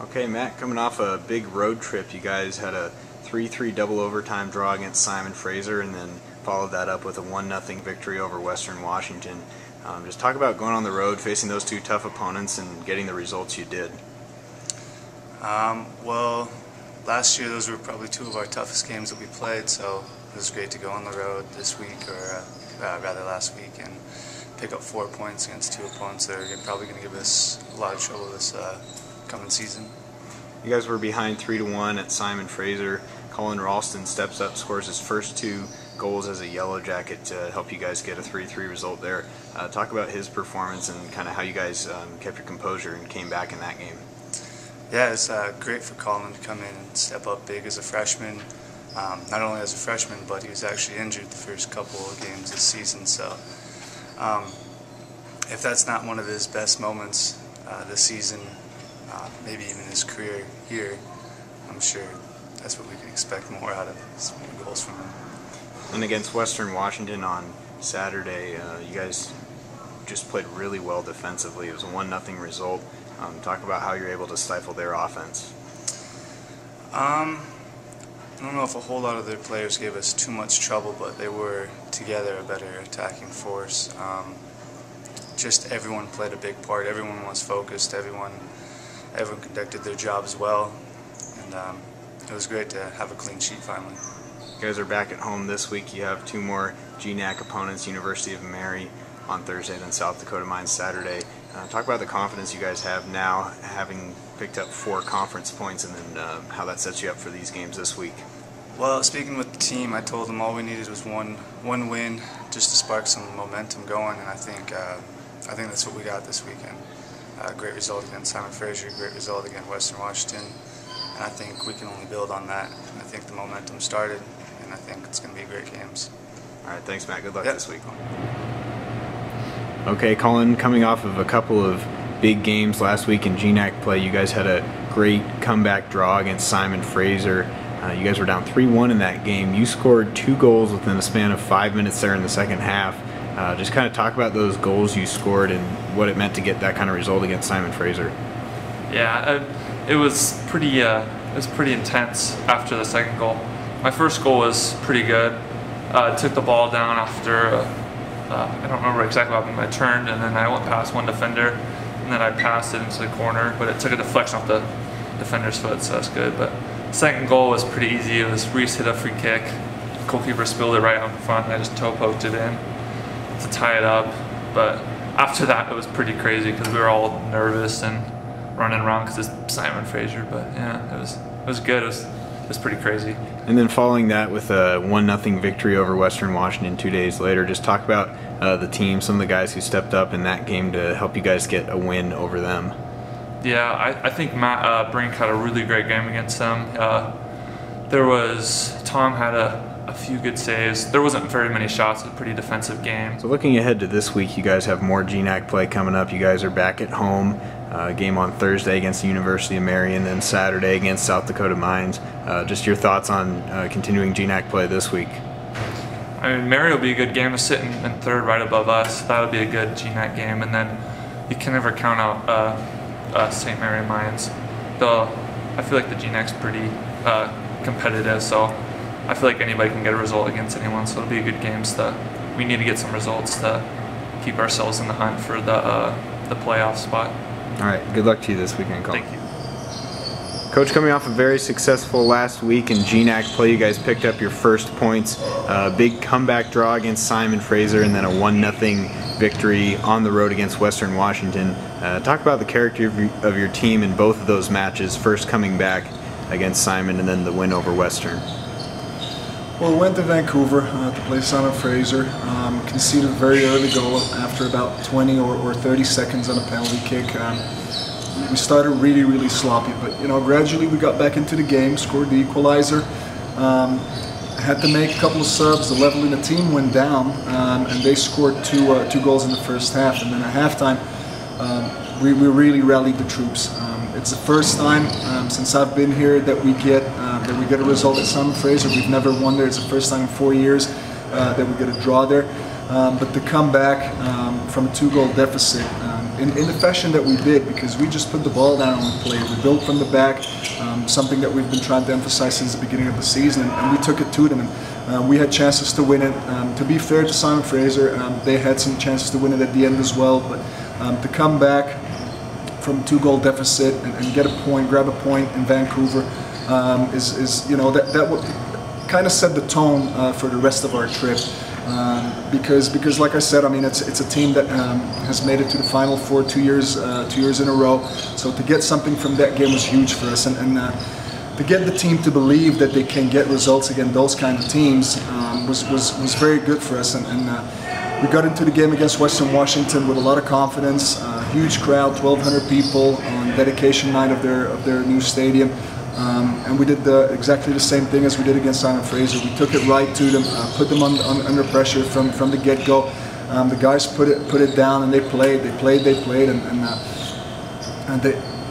Okay, Matt, coming off a big road trip, you guys had a 3-3 double overtime draw against Simon Fraser and then followed that up with a 1-0 victory over Western Washington. Just talk about going on the road, facing those two tough opponents and getting the results you did. Well, last year those were probably two of our toughest games that we played, so it was great to go on the road this week, or rather last week, and pick up 4 points against two opponents that are probably going to give us a lot of trouble this coming season. You guys were behind 3-1 at Simon Fraser. Colin Ralston steps up, scores his first 2 goals as a Yellow Jacket to help you guys get a 3-3 result there. Talk about his performance and kind of how you guys kept your composure and came back in that game. Yeah, it's great for Colin to come in and step up big as a freshman. Not only as a freshman, but he was actually injured the first couple of games this season. So if that's not one of his best moments this season, maybe even his career here, I'm sure that's what we can expect more out of, some more goals from him. And against Western Washington on Saturday, you guys just played really well defensively. It was a 1-0 result. Talk about how you're able to stifle their offense. I don't know if a whole lot of their players gave us too much trouble, but they were together a better attacking force. Just everyone played a big part. Everyone was focused. Everyone conducted their jobs well, and it was great to have a clean sheet finally. You guys are back at home this week. You have 2 more GNAC opponents, University of Mary on Thursday, then South Dakota Mines Saturday. Talk about the confidence you guys have now, having picked up 4 conference points, and then how that sets you up for these games this week. Well, speaking with the team, I told them all we needed was one win just to spark some momentum going, and I think that's what we got this weekend. Great result against Simon Fraser, great result against Western Washington, and I think we can only build on that. I think the momentum started, and I think it's going to be great games. All right, thanks, Matt. Good luck this week. Okay, Colin, coming off of a couple of big games last week in GNAC play, you guys had a great comeback draw against Simon Fraser. You guys were down 3-1 in that game. You scored 2 goals within a span of 5 minutes there in the second half. Just kind of talk about those goals you scored and what it meant to get that kind of result against Simon Fraser. Yeah, it was pretty intense after the second goal. My first goal was pretty good. Took the ball down after I don't remember exactly what happened. I turned and then I went past one defender, and then I passed it into the corner, but it took a deflection off the defender's foot, so that's good. But second goal was pretty easy. It was Reese hit a free kick, goalkeeper spilled it right up front, and I just toe poked it in to tie it up. But after that, it was pretty crazy because we were all nervous and running around because it's Simon Fraser. But yeah, it was good. It was pretty crazy. And then following that with a 1-0 victory over Western Washington 2 days later, just talk about the team, some of the guys who stepped up in that game to help you guys get a win over them. Yeah, I think Matt Brink had a really great game against them. Tom had a few good saves. There wasn't very many shots. It was a pretty defensive game. So looking ahead to this week, you guys have more GNAC play coming up. You guys are back at home. Game on Thursday against the University of Mary, and then Saturday against South Dakota Mines. Just your thoughts on continuing GNAC play this week. I mean, Mary will be a good game to sit in third right above us. That'll be a good GNAC game, and then you can never count out St. Mary Mines. I feel like the GNAC's pretty competitive, so I feel like anybody can get a result against anyone, so it'll be a good game. We need to get some results to keep ourselves in the hunt for the playoff spot. All right, good luck to you this weekend, Colin. Thank you. Coach, coming off a very successful last week in GNAC play, you guys picked up your first points. Big comeback draw against Simon Fraser, and then a 1-0 victory on the road against Western Washington. Talk about the character of your team in both of those matches, first coming back against Simon and then the win over Western. Well, we went to Vancouver to play Simon Fraser. Conceded a very early goal after about 20 or 30 seconds on a penalty kick. We started really sloppy, but gradually we got back into the game, scored the equalizer. Had to make a couple of subs. The level in the team went down, and they scored two goals in the first half. And then at halftime, we really rallied the troops. It's the first time since I've been here that we get a result at Simon Fraser. We've never won there. It's the first time in 4 years that we get a draw there. But to come back from a 2-goal deficit in the fashion that we did, because we just put the ball down and we played. We built from the back, something that we've been trying to emphasize since the beginning of the season, and we took it to them. And we had chances to win it. To be fair to Simon Fraser, they had some chances to win it at the end as well, but to come back from 2-goal deficit and get a point, grab a point in Vancouver, is you know, that would kind of set the tone for the rest of our trip. Because like I said, I mean, it's a team that has made it to the Final Four 2 years in a row. So to get something from that game was huge for us, and to get the team to believe that they can get results against those kind of teams was very good for us. And we got into the game against Western Washington with a lot of confidence. Huge crowd, 1,200 people on dedication night of their new stadium. And we did exactly the same thing as we did against Simon Fraser. We took it right to them, put them under pressure from the get-go. The guys put it down, and they played, and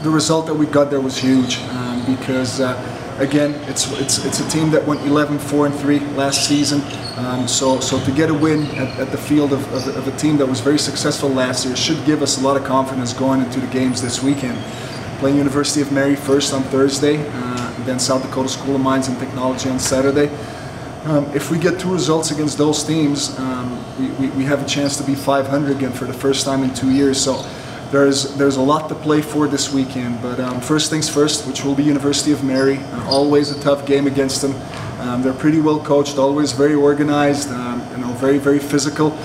the result that we got there was huge, because again, it's a team that went 11-4-3 last season. So to get a win at the field of a team that was very successful last year should give us a lot of confidence going into the games this weekend. Playing University of Mary first on Thursday, then South Dakota School of Mines and Technology on Saturday. If we get 2 results against those teams, we have a chance to be 500 again for the first time in 2 years. So there's a lot to play for this weekend. But first things first, which will be University of Mary. Always a tough game against them. They're pretty well coached, always very organized, you know, very, very physical.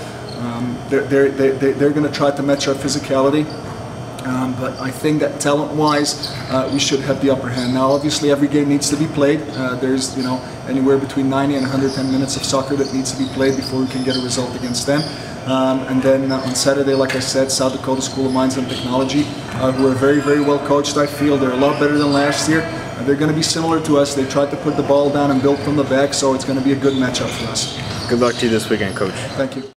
They're going to try to match our physicality. But I think that talent-wise, we should have the upper hand. Now, obviously, every game needs to be played. There's, you know, anywhere between 90 and 110 minutes of soccer that needs to be played before we can get a result against them. And then on Saturday, like I said, South Dakota School of Mines and Technology, who are very, very well coached. I feel they're a lot better than last year. They're going to be similar to us. They tried to put the ball down and build from the back, so it's going to be a good matchup for us. Good luck to you this weekend, Coach. Thank you.